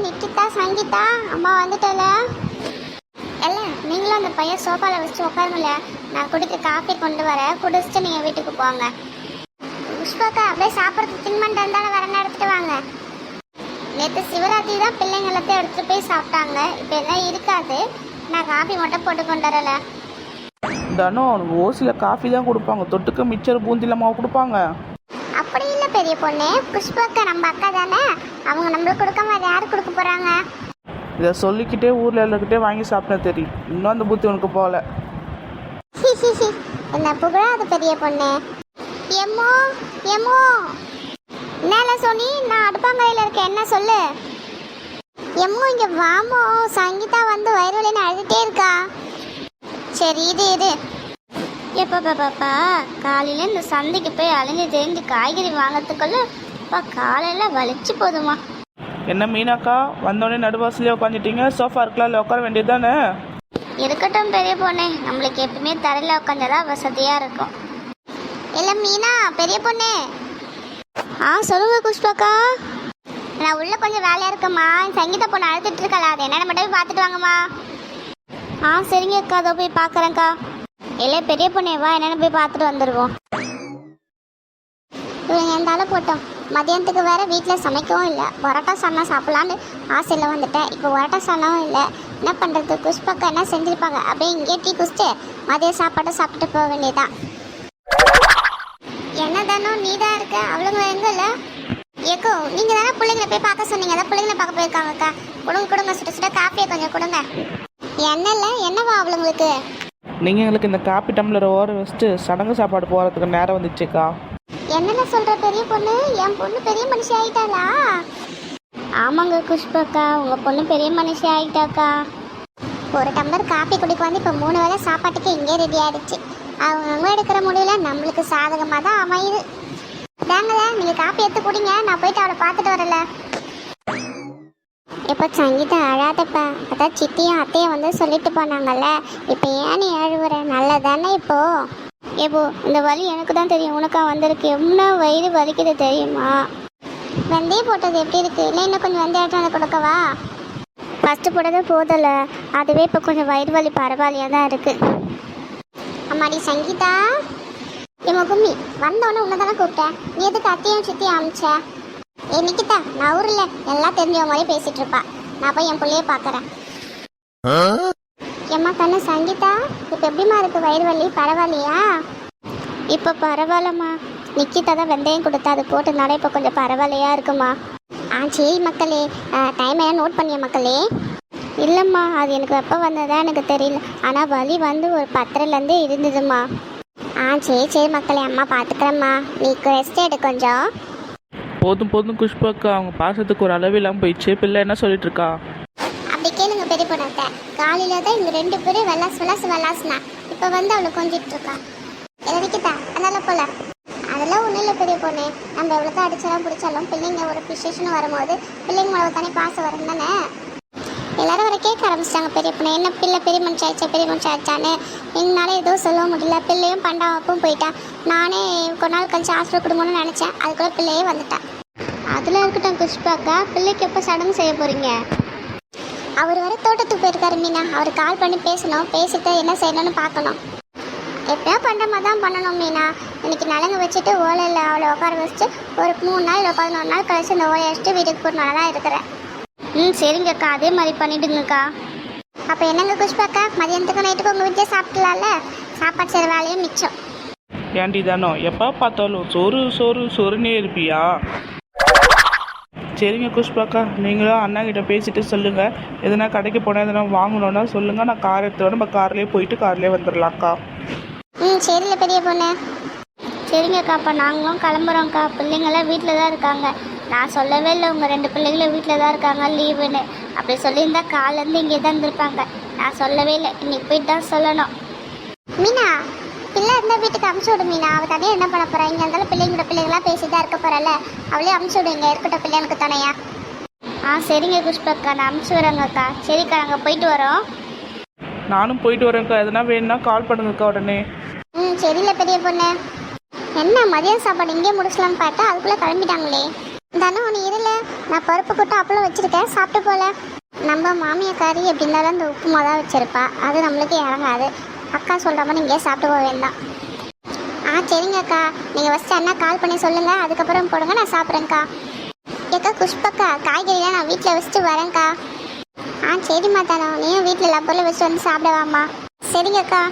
நிக்கிதா சங்கீதா அம்மா வந்துட்டல. இல்ல நீங்களும் அந்த பையன் சோஃபால வச்சு உட்காருங்கல. நான் குடிக்க காஃபி கொண்டு வரேன், குடிச்சிட்டு நீங்க வீட்டுக்கு போங்க. புஷ்பாக்கா அப்படியே சாப்பிட்றது தின்பண்டம் இருந்தாலும் வரணும் எடுத்துட்டு வாங்க. நேற்று சிவராத்திரி தான் பிள்ளைங்க எல்லாத்தையும் எடுத்துட்டு போய் சாப்பிட்டாங்க. இப்போ எல்லாம் இருக்காது. நான் காஃபி மட்டும் போட்டு கொண்டு வரல. தனம் அவனுக்கு ஓசியில் காஃபி தான் கொடுப்பாங்க, தொட்டுக்க மிச்சர் பூந்தில மாவு கொடுப்பாங்க. அப்படி இல்லை பெரிய பொண்ணு, புஷ்பாக்கா நம்ம அக்கா தானே, அவங்க நம்மளுக்கு கொடுக்காம வேறு யாருக்கு கொடுக்க போகிறாங்க? இதை சொல்லிக்கிட்டே ஊரில் எல்லாருக்கிட்டே வாங்கி சாப்பிட்டேன் தெரியும். இன்னும் அந்த புத்தி உனக்கு போகல. என்ன புகழாது பெரிய பொண்ணு. எம்மோ எம்மோ என்ன சொன்னி? நான் அடுப்பாங்கையில் இருக்கேன், என்ன சொல்லு? எம்மோ இங்கே வாமோ, சங்கீதா வந்து வயிறு வலின்னு அழுதுகிட்டே இருக்கா. சரி இது எப்பப்பா காலையில் இந்த சந்தைக்கு போய் அலைஞ்சு தெரிஞ்சு காய்கறி வாங்கிறதுக்குள்ள இப்போ காலையில் வலிச்சு போதுமா. என்ன மீனாக்கா வந்தோடனே நடுவாசலே உட்காந்துட்டீங்க? சோஃபா இருக்கலாம், இல்லை உட்கார வேண்டியது தானே? இருக்கட்டும் பெரிய பொண்ணு, நம்மளுக்கு எப்பவுமே தரையில் உட்காந்துதான் வசதியாக இருக்கும். இல்லை மீனா பெரிய பொண்ணு. சொல்லுங்க புஷ்பாக்கா. நான் உள்ள கொஞ்சம் வேலையாக இருக்கம்மா. சங்கீதா பொண்ணு அழுத்துட்டு இருக்கல, அது என்னென்ன மட்டும் போய் பார்த்துட்டு வாங்கம்மா. சரிங்க அக்கா, அதோ போய் பார்க்குறேங்க்கா. இல்லை பெரிய பொண்ணே வா, என்னென்னு போய் பார்த்துட்டு வந்துடுவோம். இவங்க எந்தாலும் போட்டோம். மதியானத்துக்கு வேறு வீட்டில் சமைக்கவும் இல்லை. பரோட்டா சால்னா சாப்பிட்லான்னு ஆசையில் வந்துட்டேன். இப்போ பரோட்டா சால்னாவும் இல்லை. என்ன பண்ணுறது? புஷ்பாக்கா என்ன செஞ்சுருப்பாங்க? அப்படியே இங்கே டீ குடிச்சிட்டு மதிய சாப்பாட்டை சாப்பிட்டு போக வேண்டியதான். என்ன தானோ நீ தான் இருக்க, அவளுங்க எங்கே இல்லை? ஏக்கோ நீங்கள் தானே பிள்ளைங்களை போய் பார்க்க சொன்னீங்க, அதான் பிள்ளைங்களை பார்க்க போயிருக்காங்கக்கா. கொடுங்க சுட சுட காஃபியை கொஞ்சம் கொடுங்க. என்னல்ல என்னவா அவளுங்களுக்கு? நீங்கள் எங்களுக்கு இந்த காப்பி டம்ளரை ஓர வச்சுட்டு சடங்கு சாப்பாடு போகிறதுக்கு நேரம் வந்துச்சுக்கா. என்னென்ன சொல்கிற பெரிய பொண்ணு? என் பொண்ணு பெரிய மனுஷி ஆகிட்டாளா? ஆமாங்க புஷ்பாக்கா, உங்கள் பொண்ணு பெரிய மனுஷி ஆகிட்டாக்கா. ஒரு டம்ளர் காஃபி குடிக்க வந்து இப்போ 3 வேளை சாப்பாட்டுக்கு இங்கே ரெடி ஆகிடுச்சு. அவங்க எடுக்கிற முடிவில் நம்மளுக்கு சாதகமாக தான் அமையுது. தாங்கல நீங்கள் காஃபி எடுத்து குடிங்க, நான் போயிட்டு அவளை பார்த்துட்டு வரல. இப்போ சங்கீதா அழாதப்பா, அதான் சித்தியும் அத்தையும் வந்து சொல்லிட்டு போனாங்கல்ல. இப்போ ஏன் நீ அழுவுற? நல்லதானே இப்போ? ஏப்போ இந்த வலி எனக்கு தான் தெரியும், உனக்கா வந்திருக்கு. எவ்வளோ வயிறு வலிக்குது தெரியுமா? வெந்தயம் போட்டது எப்படி இருக்கு? இல்லை இன்னும் கொஞ்சம் வெந்தயம் அதை கொடுக்கவா? ஃபஸ்ட்டு போட்டது போதலை, அதுவே இப்போ கொஞ்சம் வயிறு வலி பரவாயில்லையாக தான் இருக்கு. அம்மாடி சங்கீதா, என் கும்மி வந்தோடனே உன்னை தானே கூப்பிட்டேன். நீ எதுக்கு அத்தையும் சித்தியும் அமிச்ச? நிக்கிதா நான் ஊரில் எல்லாம் தெரிஞ்சவங்க மாதிரி பேசிட்டு இருப்பா. நான் போய் என் பிள்ளைய பார்க்குறேன். ஏம்மா கண்ணு சங்கீதா, இப்போ எப்படிமா இருக்கு வயிறு வலி? பரவாயில்லையா? இப்போ பரவாயில்லம்மா. நிக்கிதா தான் வெந்தயம் கொடுத்தா, அது போட்டதுனால இப்போ கொஞ்சம் பரவாயில்லையா இருக்குமா. சரி மக்களே, டைம் என்ன நோட் பண்ணிய மக்களே? இல்லைம்மா, அது எனக்கு எப்போ வந்ததா எனக்கு தெரியல. ஆனால் வலி வந்து ஒரு 10:30லேருந்து இருந்ததுமா. சரி மக்களே, அம்மா பார்த்துக்கிறேம்மா. நீ ரெஸ்ட் எடு கொஞ்சம். போதும் புஷ்பாக்கா, அவங்க பாசத்துக்கு ஒரு அளவு இல்லாமல் போயிடுச்சு. பிள்ளை என்ன சொல்லிட்டு இருக்கா? அப்படி கேளுங்க பெரிய பொண்ணாத்த. காலையில தான் இங்க 2 பேரும் வெள்ளாசுனா இப்போ வந்து அவளை கொஞ்சிட்டு இருக்கா. நிக்கிதா அதனால போல அதெல்லாம் ஒன்றும் இல்லை பெரிய பொண்ணு. நம்ம எவ்வளோதான் அடிச்சாலும் பிடிச்சாலும் பிள்ளைங்க ஒரு விசேஷன் வரும்போது பிள்ளைங்க மேலே தானே பாசம் வரும் தானே. எல்லாரும் வர கேட்க ஆரம்பிச்சிட்டாங்க பெரிய பொண்ணு, என்ன பிள்ளை பெரிய மனுஷன் ஆச்சான்னு. எங்களால் எதுவும் சொல்ல முடியல. பிள்ளையும் பண்டாவப்பும் போயிட்டா. நானே கொஞ்ச நாள் கழிச்சு ஹாஸ்பிட்டல் கொடுங்கன்னு நினச்சேன். அதுக்குள்ளே பிள்ளையே வந்துட்டேன். அதில் இருக்கட்டும் புஷ்பாக்கா, பிள்ளைக்கு எப்போ சடங்கு செய்ய போகிறீங்க? அவர் வர தோட்டத்துக்கு போயிருக்காரு மீனா. அவர் கால் பண்ணி பேசணும், பேசிட்டு என்ன செய்யணும்னு பார்க்கணும். எப்படியா பண்ணுற மாதிரி தான் பண்ணணும் மீனா. இன்னைக்கு நலங்கு வச்சுட்டு ஓலையில் அவளை உட்கார வச்சுட்டு ஒரு 3 நாள் 11 நாள் கழிச்சு இந்த ஓலையை வச்சுட்டு வீட்டுக்கு போகிறனால தான் இருக்கிறேன். சரிங்கக்கா, அதே மாதிரி பண்ணிவிடுங்கக்கா. அப்போ என்னங்க புஷ்பாக்கா, மதியானத்துக்கு நைட்டுக்கு உங்கள் வீட்டில் சாப்பிடலாம்ல? சாப்பாடு செய்கிற வேலையும் மிச்சம். ஏன்டி தானோ எப்போ பார்த்தாலும் சொருன்னே இருப்பியா? சரிங்க புஷ்பாக்கா, நீங்களும் அண்ணா கிட்ட பேசிட்டு சொல்லுங்கள். எதனா கடைக்கு போனால் எதனா வாங்கணுன்னா சொல்லுங்கள். நான் கார் எடுத்துவோம், நம்ம கார்லேயே போயிட்டு கார்லேயே வந்துடலாம்க்கா. சரியில்ல பெரிய பொண்ணு. சரிங்கக்கா, அப்போ நாங்களும் கிளம்புறோங்க்கா. பிள்ளைங்களாம் வீட்டில் தான் இருக்காங்க. நான் சொல்லவே இல்லை உங்கள் 2 பிள்ளைங்களும் வீட்டில் தான் இருக்காங்க லீவுன்னு. அப்படி சொல்லியிருந்தா காலேருந்து இங்கே தான் இருந்திருப்பாங்க. நான் சொல்லவே இல்லை, இன்னைக்கு போயிட்டு தான் சொல்லணும். மீனா பிள்ளை இருந்தால் வீட்டுக்கு அமுச்சு விடு மீனா. அவள் தனியாக என்ன பண்ண போகிறா? இங்கே இருந்தாலும் பிள்ளைங்களாம் பேசி தான் இருக்க போகிறல. அவளே அமுச்சு விடுங்க, இருக்கட்டும் பிள்ளைங்களுக்கு தானையா. சரிங்க புஷ்பாக்கா, நான் அமுச்சு வரேங்கக்கா. சரிக்கா, நாங்கள் போயிட்டு வரோம். நானும் போயிட்டு வரேன்க்கா. எதனா வேணும்னா கால் பண்ணுங்கக்கா உடனே. சரியில்ல பெரிய பொண்ணு. என்ன மதியம் சாப்பாடு இங்கே முடிச்சலான்னு பார்த்தா அதுக்குள்ளே கிளம்பிட்டாங்களே. தானே ஒன்று இருல நான் பருப்பு கூட்ட அப்பளம் வச்சுருக்கேன், சாப்பிட்டு போல. நம்ம மாமியாக்காரி எப்படி இருந்தாலும் அந்த உப்புமா தான் வச்சுருப்பா, அது நம்மளுக்கு இறங்காது. அக்கா சொல்கிற மாதிரி இங்கேயே சாப்பிட்டு போக வேண்டாம். சரிங்க அக்கா, நீங்கள் ஃபஸ்ட்டு அண்ணா கால் பண்ணி சொல்லுங்கள், அதுக்கப்புறம் போடுங்க, நான் சாப்பிட்றேங்க்கா. ஏக்கா குஷ்பக்கா, காய்கறிலாம் நான் வீட்டில் வச்சுட்டு வரேன்க்கா. சரிம்மா தானோ, நீயும் வீட்டில் எல்லா பொருளும் வச்சுட்டு வந்து சாப்பிடவாம்மா. சரிங்கக்கா.